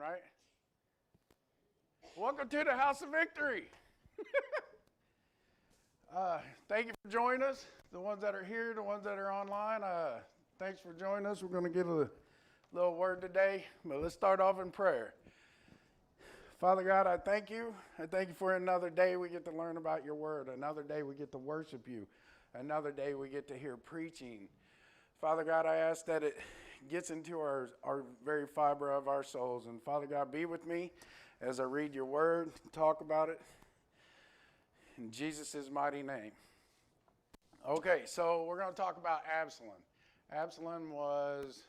Right? Welcome to the House of Victory. Thank you for joining us. The ones that are here, the ones that are online, thanks for joining us. We're going to give a little word today, but let's start off in prayer. Father God, I thank you. I thank you for another day we get to learn about your word. Another day we get to worship you. Another day we get to hear preaching. Father God, I ask that it gets into our very fiber of our souls. And Father God, be with me as I read your word, talk about it. In Jesus' mighty name. Okay, so we're going to talk about Absalom. Absalom was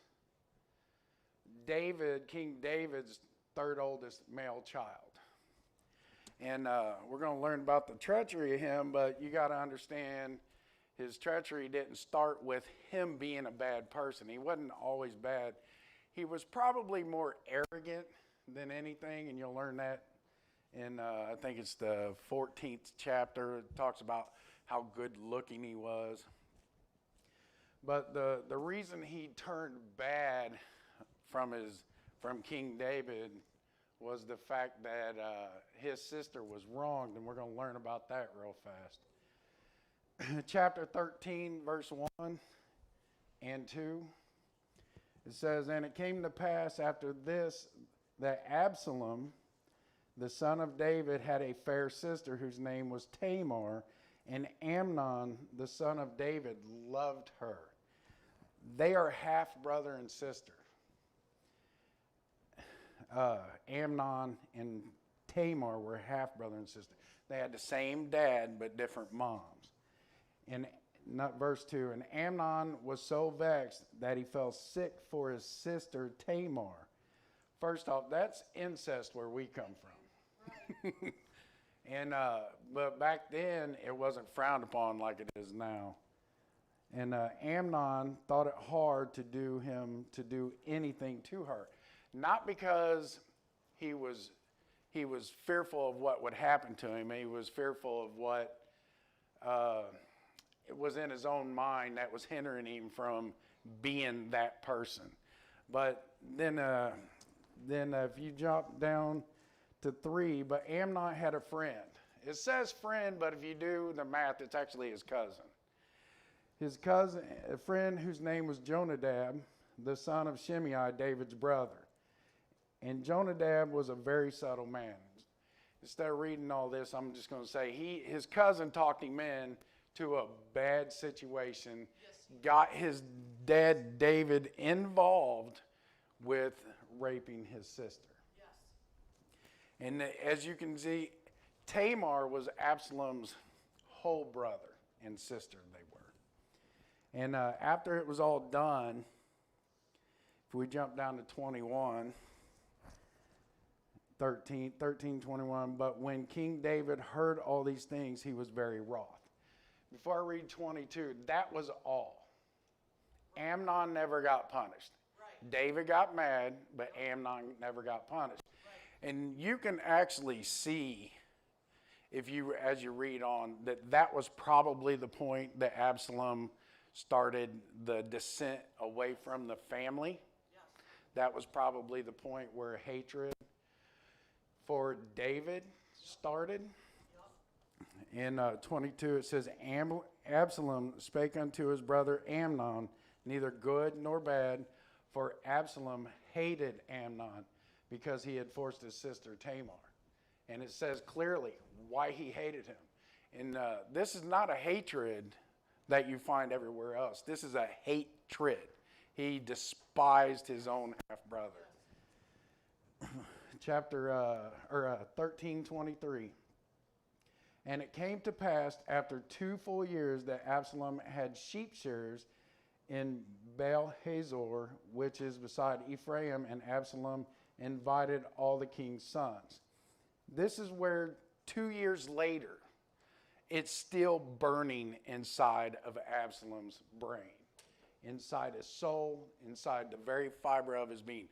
King David's third oldest male child. And we're going to learn about the treachery of him, but you got to understand his treachery didn't start with him being a bad person. He wasn't always bad. He was probably more arrogant than anything, and you'll learn that in, I think it's the 14th chapter. It talks about how good looking he was. But the reason he turned bad from King David was the fact that his sister was wronged, and we're going to learn about that real fast. Chapter 13, verse 1 and 2, it says, "And it came to pass after this that Absalom, the son of David, had a fair sister whose name was Tamar, and Amnon, the son of David, loved her." They are half brother and sister. Amnon and Tamar were half brother and sister. They had the same dad but different moms. In verse 2, "And Amnon was so vexed that he fell sick for his sister Tamar." First off, that's incest where we come from. Right. And but back then it wasn't frowned upon like it is now. And Amnon thought it hard to do anything to her, not because he was fearful of what would happen to him. He was fearful of what it was in his own mind that was hindering him from being that person. But then if you jump down to 3, but Amnon had a friend. It says friend, but if you do the math, it's actually his cousin. His cousin, a friend whose name was Jonadab, the son of Shimei, David's brother. And Jonadab was a very subtle man. Instead of reading all this, I'm just going to say his cousin talked him into a bad situation, got his dad David involved with raping his sister. Yes. And as you can see, Tamar was Absalom's whole brother and sister, they were. And after it was all done, if we jump down to 21, 13:21, "But when King David heard all these things, he was very wroth." Before I read 22, that was all. Amnon never got punished. Right. David got mad, but Amnon never got punished. Right. And you can actually see, as you read on, that was probably the point that Absalom started the descent away from the family. Yes. That was probably the point where hatred for David started. In 22, it says, "Absalom spake unto his brother Amnon, neither good nor bad, for Absalom hated Amnon, because he had forced his sister Tamar." And it says clearly why he hated him. And this is not a hatred that you find everywhere else. This is a hatred. He despised his own half-brother. Chapter 13:23. "And it came to pass after 2 full years that Absalom had sheep shearers in Baal-Hazor, which is beside Ephraim, and Absalom invited all the king's sons." This is where 2 years later, it's still burning inside of Absalom's brain, inside his soul, inside the very fiber of his being.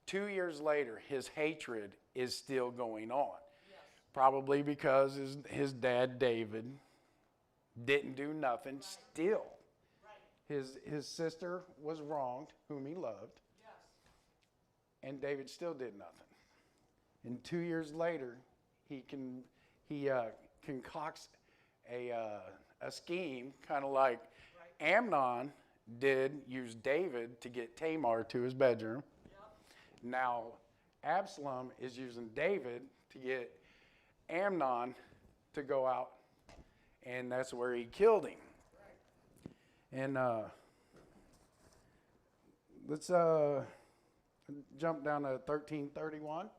2 years later, his hatred is still going on. Probably because his dad, David, didn't do nothing still. His sister was wronged, whom he loved. And David still did nothing. And 2 years later, he concocts a scheme, kind of like Amnon did use David to get Tamar to his bedroom. Now, Absalom is using David to get Amnon to go out, and that's where he killed him. And let's jump down to 1331. It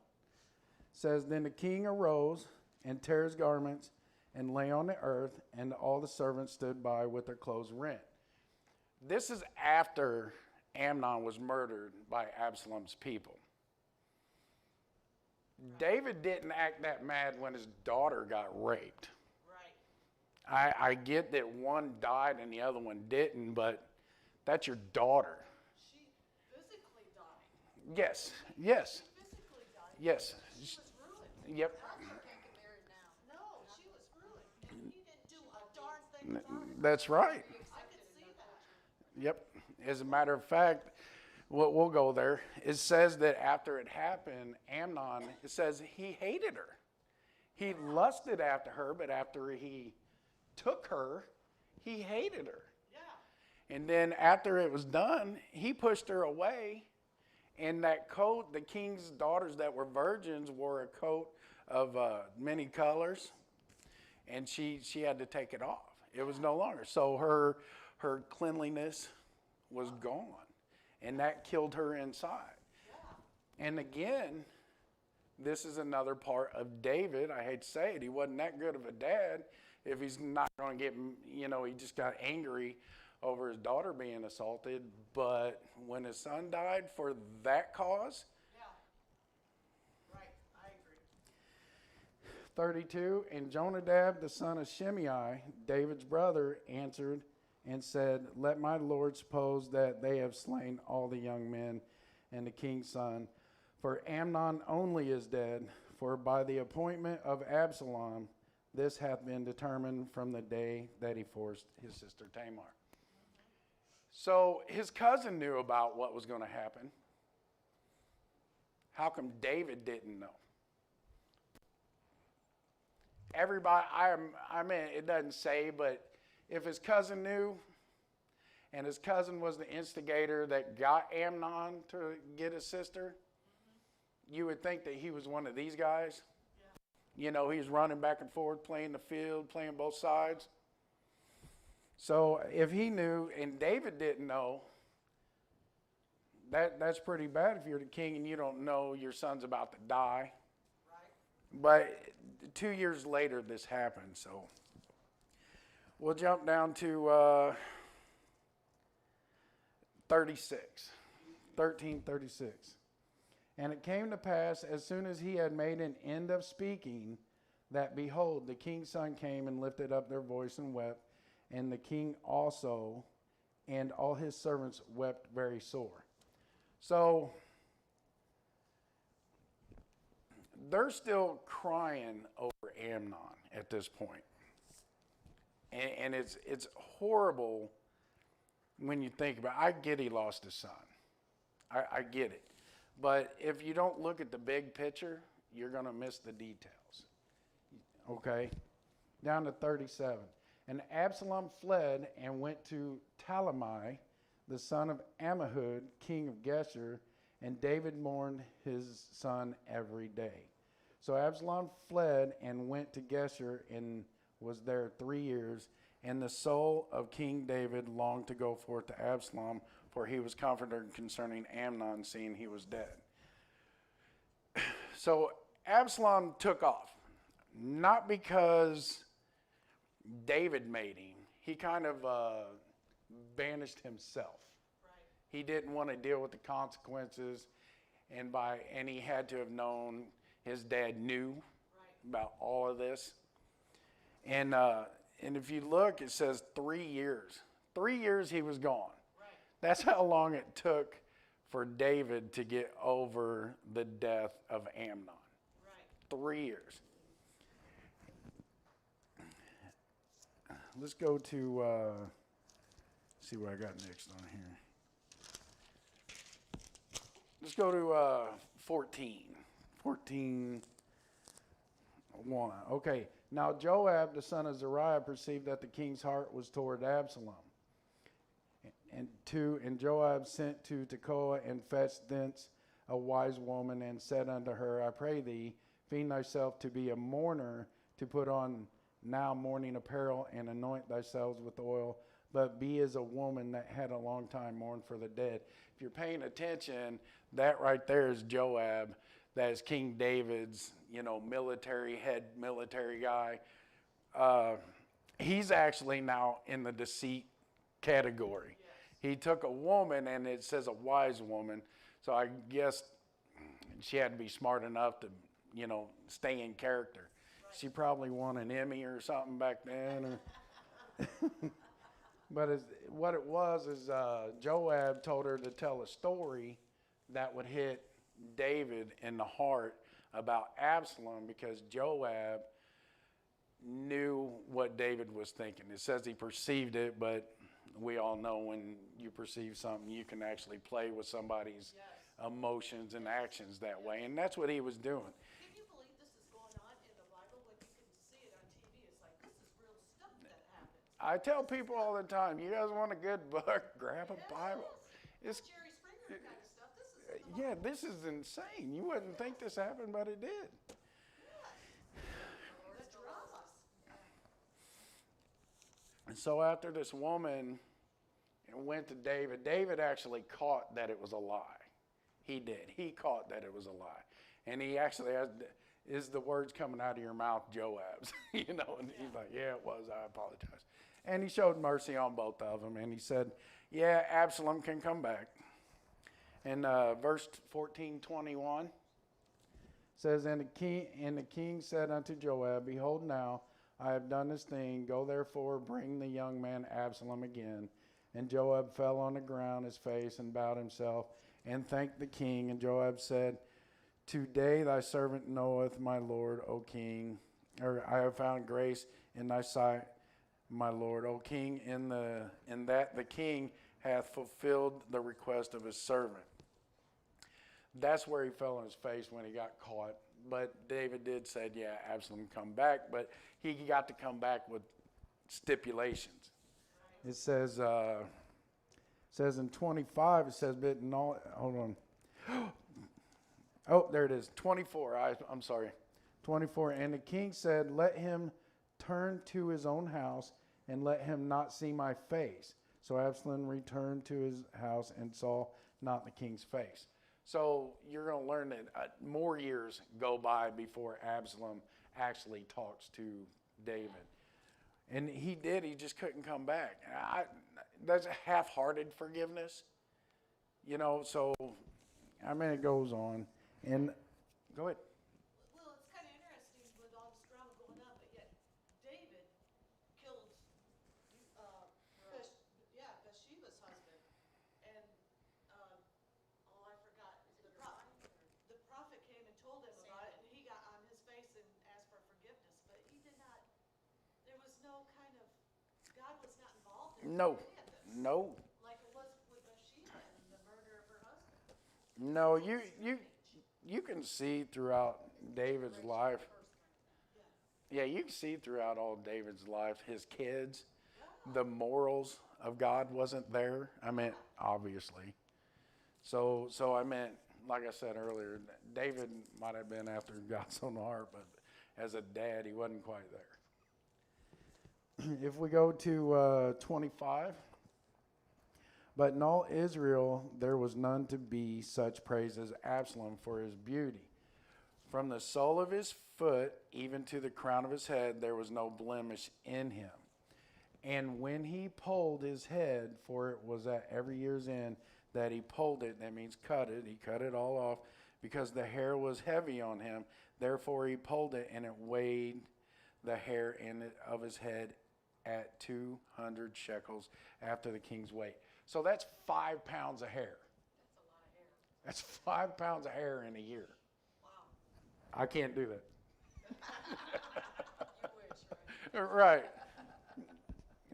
says, then the king arose and tore his garments and lay on the earth, and all the servants stood by with their clothes rent. This is after Amnon was murdered by Absalom's people. David didn't act that mad when his daughter got raped. Right. I get that one died and the other one didn't, but that's your daughter. She physically died. Yes. She physically died. Yes. She was ruined. Yep. Can't get married now. No, she was ruined. And he didn't do a darn thing about it. That's right. I could see that. Yep. As a matter of fact, we'll go there. It says that after it happened, Amnon, it says he hated her. He lusted after her, but after he took her, he hated her. Yeah. And then after it was done, he pushed her away. And that coat, the king's daughters that were virgins wore a coat of many colors. And she had to take it off. It was no longer. So her cleanliness was gone. And that killed her inside. Yeah. And again, this is another part of David. I hate to say it. He wasn't that good of a dad if he's not going to get, he just got angry over his daughter being assaulted. But when his son died for that cause. Yeah. Right. I agree. 32, and Jonadab, the son of Shimei, David's brother, answered and said, let my lord suppose that they have slain all the young men and the king's son, for Amnon only is dead, for by the appointment of Absalom, this hath been determined from the day that he forced his sister Tamar. So his cousin knew about what was going to happen. How come David didn't know? Everybody, I mean, it doesn't say, but if his cousin knew, and his cousin was the instigator that got Amnon to get his sister, you would think that he was one of these guys. Yeah. He's running back and forth, playing the field, playing both sides. So if he knew and David didn't know, that's pretty bad if you're the king and you don't know your son's about to die. Right. But 2 years later, this happened, so. We'll jump down to 1336. And it came to pass, as soon as he had made an end of speaking, that behold, the king's son came and lifted up their voice and wept, and the king also and all his servants wept very sore. So they're still crying over Amnon at this point. And it's horrible when you think about it. I get he lost his son. I get it. But if you don't look at the big picture, you're going to miss the details. Okay? Down to 37. And Absalom fled and went to Talmai, the son of Ammihud, king of Geshur, and David mourned his son every day. So Absalom fled and went to Geshur and was there 3 years, and the soul of King David longed to go forth to Absalom, for he was comforted concerning Amnon, seeing he was dead. So Absalom took off, not because David made him. He kind of banished himself. Right. He didn't want to deal with the consequences, and he had to have known his dad knew about all of this. And if you look, it says 3 years. 3 years he was gone. Right. That's how long it took for David to get over the death of Amnon. Right. 3 years. Let's go to, see what I got next on here. Let's go to 14 14:1. Okay. Now Joab, the son of Zeruiah, perceived that the king's heart was toward Absalom. And Joab sent to Tekoa and fetched thence a wise woman and said unto her, I pray thee, feign thyself to be a mourner, to put on now mourning apparel and anoint thyself with oil, but be as a woman that had a long time mourned for the dead. If you're paying attention, that right there is Joab. That is King David's, military guy. He's actually now in the deceit category. Yes. He took a woman, and it says a wise woman. So I guess she had to be smart enough to, stay in character. Right. She probably won an Emmy or something back then. But what it was is Joab told her to tell a story that would hit David in the heart about Absalom, because Joab knew what David was thinking. It says he perceived it, but we all know when you perceive something, you can actually play with somebody's emotions and actions that way. And that's what he was doing. Can you believe this is going on in the Bible when you can see it on TV? It's like, this is real stuff that happens. I tell people all the time, you guys want a good book, grab a Bible. It's Jerry Springer kind of stuff. This is yeah, this is insane. You wouldn't think this happened, but it did. The dramas. And so after this woman went to David, David actually caught that it was a lie. He did. He caught that it was a lie. And he actually has, is the words coming out of your mouth Joab's? And he's like, yeah, it was. I apologize. And he showed mercy on both of them. And he said, yeah, Absalom can come back. And verse 14:21 says, and the king said unto Joab, behold, now I have done this thing. Go therefore, bring the young man Absalom again. And Joab fell on the ground, his face, and bowed himself, and thanked the king. And Joab said, today thy servant knoweth, my lord, O king, or I have found grace in thy sight, my lord, O king, in that the king hath fulfilled the request of his servant. That's where he fell on his face when he got caught. But David did say, yeah, Absalom come back, but he got to come back with stipulations. Right. It says in 25, it says, but no, hold on. Oh, there it is, 24, I'm sorry. 24, and the king said, let him turn to his own house, and let him not see my face. So Absalom returned to his house and saw not the king's face. So you're going to learn that more years go by before Absalom actually talks to David. And he did, he just couldn't come back. That's a half-hearted forgiveness. So, it goes on. And go ahead. Well, it's kind of interesting with all this drama going on, but yet David killed Bathsheba's husband. And, I forgot. The prophet came and told him about it, and he got on his face and asked for forgiveness. But he did not, there was no kind of, God was not involved in any of this. No. Like it was with Bathsheba and the murder of her husband. No, you can see throughout David's life. Yeah, you can see throughout all David's life, his kids, the morals of God wasn't there. Obviously. So like I said earlier, David might have been after God's own heart, but as a dad, he wasn't quite there. If we go to 25. But in all Israel there was none to be such praise as Absalom for his beauty. From the sole of his foot even to the crown of his head there was no blemish in him. And when he pulled his head, for it was at every year's end that he pulled it, that means cut it, he cut it all off, because the hair was heavy on him. Therefore he pulled it, and it weighed the hair of his head at 200 shekels after the king's weight. So that's 5 pounds of hair. That's a lot of hair. That's 5 pounds of hair in a year. Wow. I can't do that. You wish, right? Right.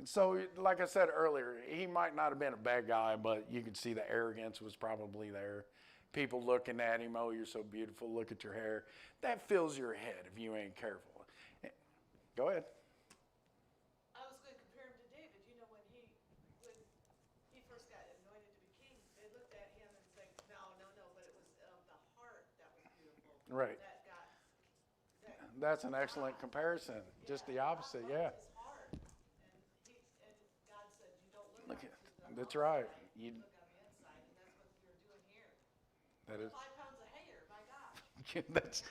So, like I said earlier, he might not have been a bad guy, but you could see the arrogance was probably there, people looking at him, oh, you're so beautiful, look at your hair. That fills your head if you ain't careful. Go ahead. I was going to compare him to David. You know, when he first got anointed to be king, they looked at him and said, no, no, no, but it was the heart that was beautiful. Right. That That's an excellent comparison. Just the opposite, yeah. his heart. And God said, you don't look Look at at, that's right. you look on the inside, and that's what you're doing here. That is. 5 pounds of hair, my gosh. That's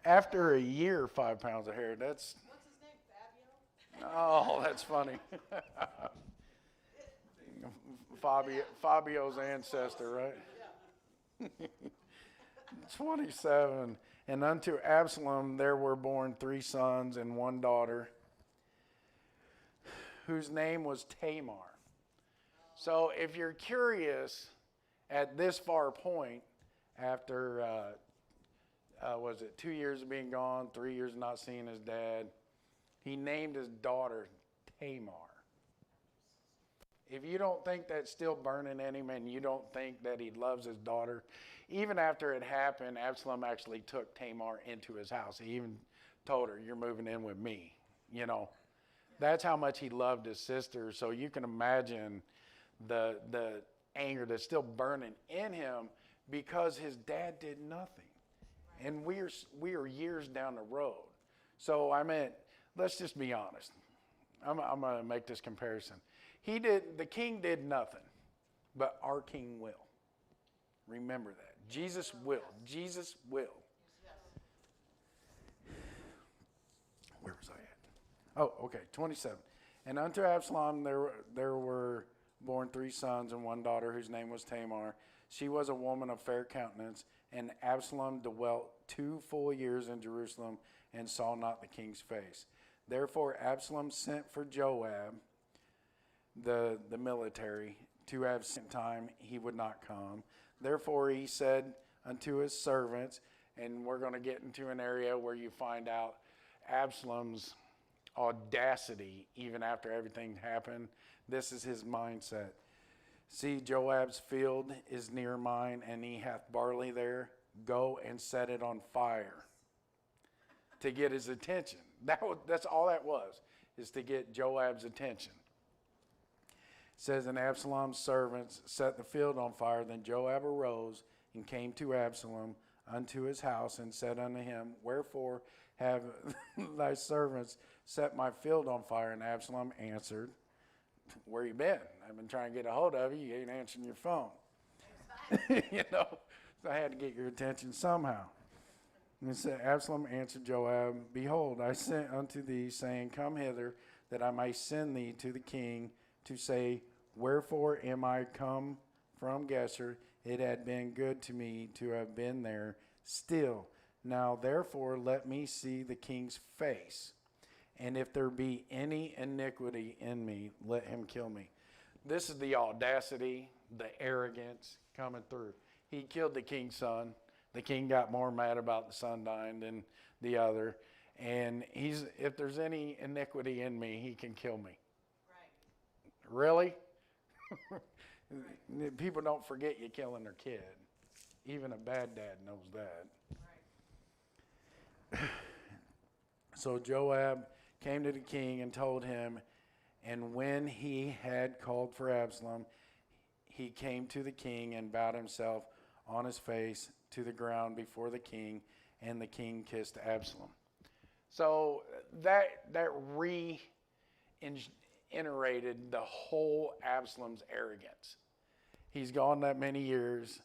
after a year, 5 pounds of hair. That's What's his name, Fabio? oh, that's funny. Fabio's ancestor, right? 27. And unto Absalom there were born 3 sons and 1 daughter, whose name was Tamar. So if you're curious, at this far point, after was it 2 years of being gone, 3 years not seeing his dad, he named his daughter Tamar. If you don't think that's still burning in him and you don't think that he loves his daughter, even after it happened, Absalom actually took Tamar into his house. He even told her, you're moving in with me. You know, that's how much he loved his sister. So you can imagine the anger that's still burning in him because his dad did nothing. And we are years down the road. So I mean, let's just be honest. I'm going to make this comparison. The king did nothing, but our king will. Remember that. Jesus will. Jesus will. Where was I at? Oh, okay, 27. And unto Absalom there were born 3 sons and 1 daughter, whose name was Tamar. She was a woman of fair countenance, and Absalom dwelt 2 full years in Jerusalem and saw not the king's face. Therefore Absalom sent for Joab, the military, to have sent time. He would not come. Therefore he said unto his servants, and we're going to get into an area where you find out Absalom's audacity even after everything happened. This is his mindset. See, Joab's field is near mine, and he hath barley there. Go and set it on fire to get his attention. That's all that was, is to get Joab's attention. It says, and Absalom's servants set the field on fire. Then Joab arose and came to Absalom unto his house and said unto him, wherefore have thy servants set my field on fire? And Absalom answered, where you been? I've been trying to get a hold of you. You ain't answering your phone. You know, so I had to get your attention somehow. And it said, Absalom answered Joab, behold, I sent unto thee, saying, come hither, that I may send thee to the king, to say, wherefore am I come from Geshur? It had been good to me to have been there still. Now therefore let me see the king's face. And if there be any iniquity in me, let him kill me. This is the audacity, the arrogance coming through. He killed the king's son. The king got more mad about the son dying than the other. And if there's any iniquity in me, he can kill me. Right. Really? People don't forget you killing their kid. Even a bad dad knows that. Right. So Joab came to the king and told him, and when he had called for Absalom, he came to the king and bowed himself on his face to the ground before the king, and the king kissed Absalom. So that reiterated the whole Absalom's arrogance. He's gone that many years.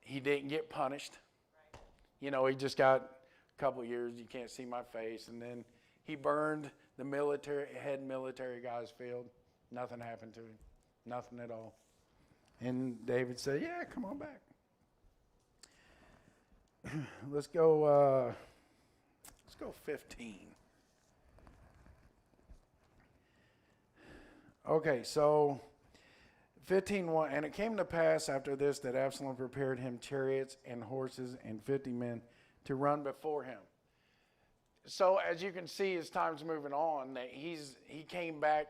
He didn't get punished. Right. You know, he just got a couple of years, you can't see my face, and then he burned the head military guy's field. Nothing happened to him. Nothing at all. And David said, yeah, come on back. Let's go 15. Okay, so 15:1, and it came to pass after this that Absalom prepared him chariots and horses and 50 men to run before him. So as you can see, as time's moving on, that he came back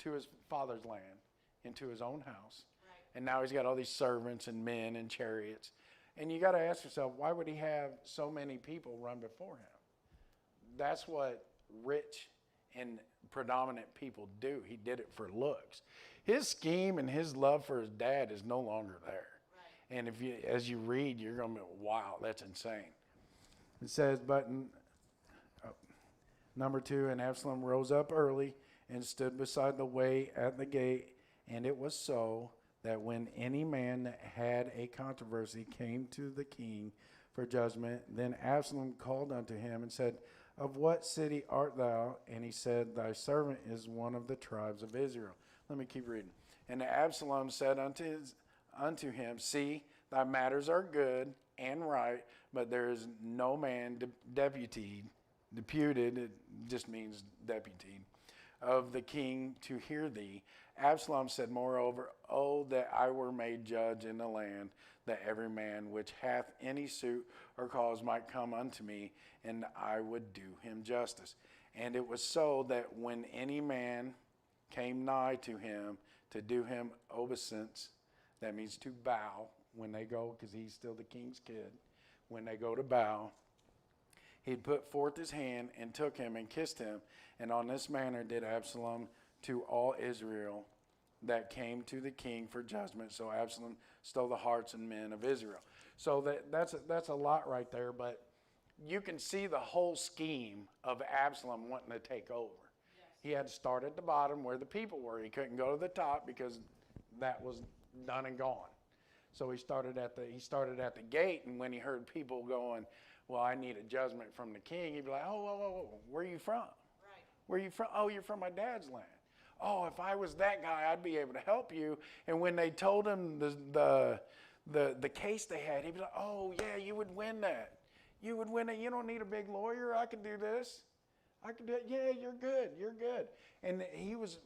to his father's land, into his own house. Right. And now he's got all these servants and men and chariots. And you got to ask yourself, why would he have so many people run before him? That's what rich and predominant people do. He did it for looks. His scheme and his love for his dad is no longer there. Right. And as you read, you're going to be, wow, that's insane. It says, number 2, and Absalom rose up early and stood beside the way at the gate, and it was so that when any man that had a controversy came to the king for judgment, then Absalom called unto him and said, of what city art thou? And he said, thy servant is one of the tribes of Israel. Let me keep reading. And Absalom said unto him, see, thy matters are good and right, but there is no man deputed, it just means deputied, of the king to hear thee. Absalom said, moreover, oh, that I were made judge in the land, that every man which hath any suit or cause might come unto me, and I would do him justice. And it was so that when any man came nigh to him to do him obeisance, that means to bow, when they go, because he's still the king's kid, when they go to bow, he'd put forth his hand and took him and kissed him. And on this manner did Absalom to all Israel that came to the king for judgment. So Absalom stole the hearts and men of Israel. So that's a lot right there, but you can see the whole scheme of Absalom wanting to take over. Yes. He had to start at the bottom where the people were. He couldn't go to the top because that was done and gone. So he started at the gate, and when he heard people going, well, I need a judgment from the king, he'd be like, oh, whoa, where are you from? Right. Where are you from? Oh, you're from my dad's land. Oh, if I was that guy, I'd be able to help you. And when they told him the case they had, he'd be like, oh, yeah, you would win that. You would win it. You don't need a big lawyer. I can do this. I can do it. Yeah, you're good. You're good. And he was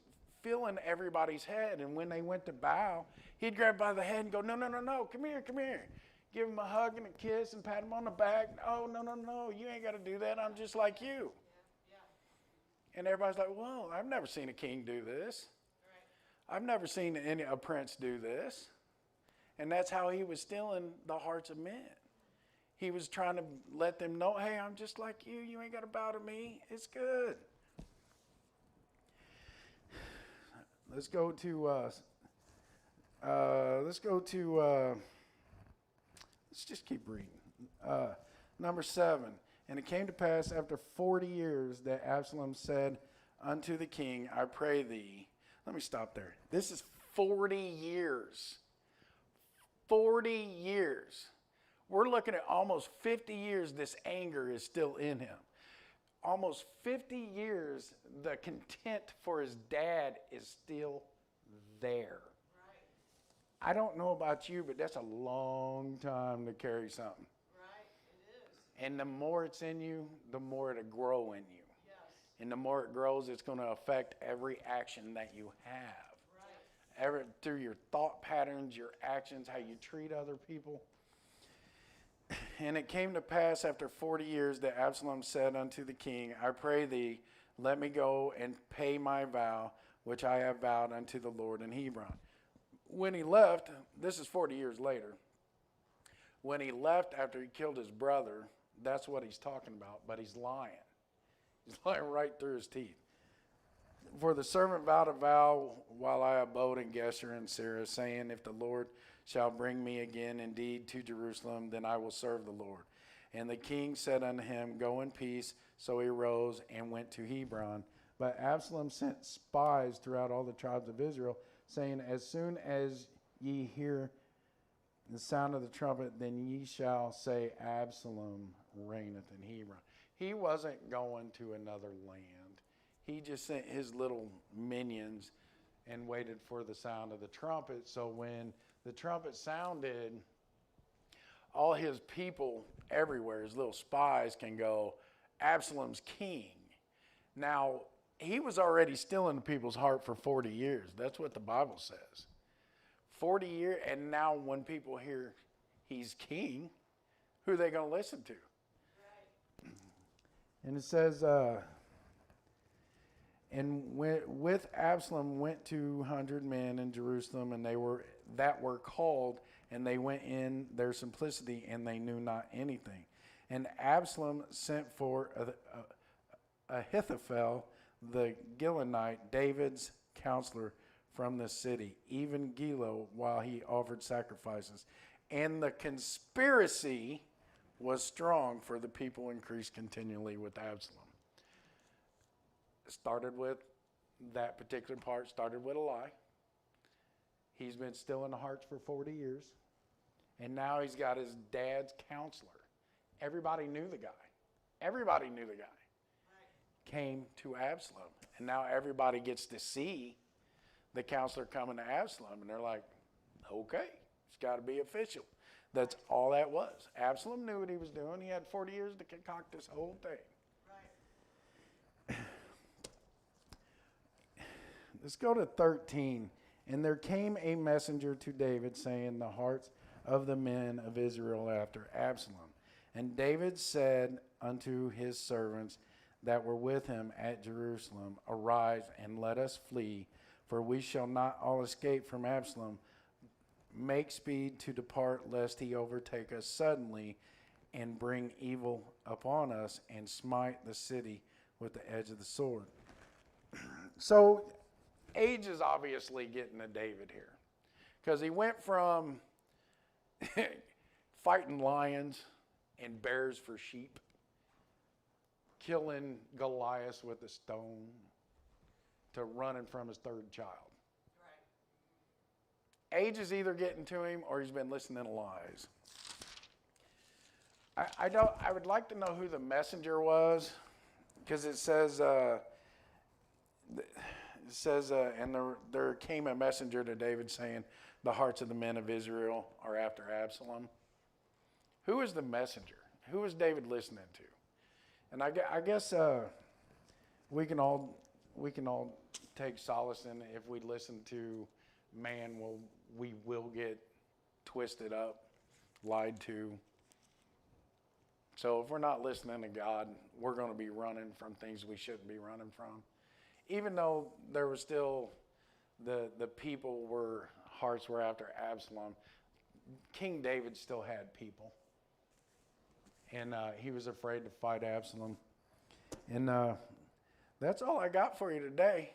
filling everybody's head. And when they went to bow, he'd grab by the head and go, no, come here. Give him a hug and a kiss and pat him on the back. Oh, no, you ain't got to do that. I'm just like you. Yeah. And everybody's like, well, I've never seen a king do this. Right. I've never seen a prince do this. And that's how he was stealing the hearts of men. He was trying to let them know, hey, I'm just like you. You ain't got to bow to me. It's good. Let's go to, let's just keep reading. Number 7. And it came to pass after 40 years that Absalom said unto the king, I pray thee. Let me stop there. This is 40 years. 40 years. We're looking at almost 50 years this anger is still in him. Almost 50 years, the contempt for his dad is still there. Right. I don't know about you, but that's a long time to carry something. Right, it is. And the more it's in you, the more it'll grow in you. Yes. And the more it grows, it's going to affect every action that you have. Right. Through your thought patterns, your actions, how you treat other people. And it came to pass after 40 years that Absalom said unto the king, I pray thee, let me go and pay my vow, which I have vowed unto the Lord in Hebron. When he left, this is 40 years later, when he left after he killed his brother, that's what he's talking about, but he's lying. He's lying right through his teeth. For the servant vowed a vow while I abode in Geshur and Sarah, saying, if the Lord shall bring me again indeed to Jerusalem, then I will serve the Lord. And the king said unto him, go in peace. So he rose and went to Hebron. But Absalom sent spies throughout all the tribes of Israel, saying, as soon as ye hear the sound of the trumpet, then ye shall say, Absalom reigneth in Hebron. He wasn't going to another land. He just sent his little minions and waited for the sound of the trumpet. So when the trumpet sounded, all his people everywhere, his little spies, can go, Absalom's king. Now, he was already still in the people's heart for 40 years. That's what the Bible says. 40 years, and now when people hear he's king, who are they going to listen to? Right. And it says, and with Absalom went 200 men in Jerusalem, and that were called and they went in their simplicity, and they knew not anything. And Absalom sent for Ahithophel the Gilonite, David's counselor, from the city, even Gilo, while he offered sacrifices. And the conspiracy was strong, for the people increased continually with Absalom. Started with that particular part, started with a lie. He's been still in the hearts for 40 years. And now he's got his dad's counselor. Everybody knew the guy. Everybody knew the guy. Right. Came to Absalom. And now everybody gets to see the counselor coming to Absalom. And they're like, okay, it's got to be official. That's all that was. Absalom knew what he was doing. He had 40 years to concoct this whole thing. Right. Let's go to 13. And there came a messenger to David, saying, the hearts of the men of Israel after Absalom. And David said unto his servants that were with him at Jerusalem, arise and let us flee, for we shall not all escape from Absalom. Make speed to depart, lest he overtake us suddenly and bring evil upon us and smite the city with the edge of the sword. So age is obviously getting to David here, because he went from fighting lions and bears for sheep, killing Goliath with a stone, to running from his third child. Right. Age is either getting to him or he's been listening to lies. I would like to know who the messenger was, because it says, and there came a messenger to David saying, the hearts of the men of Israel are after Absalom. Who is the messenger? Who is David listening to? And I guess we can all take solace in, if we listen to man, we will get twisted up, lied to. So if we're not listening to God, we're going to be running from things we shouldn't be running from. Even though there was still the hearts were after Absalom, King David still had people. And he was afraid to fight Absalom. And that's all I got for you today.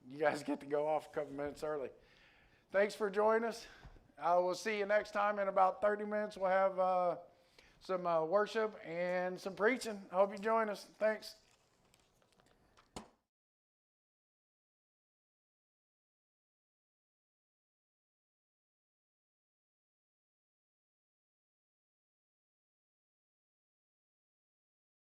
You guys get to go off a couple minutes early. Thanks for joining us. I will see you next time. In about 30 minutes, we'll have some worship and some preaching. I hope you join us. Thanks.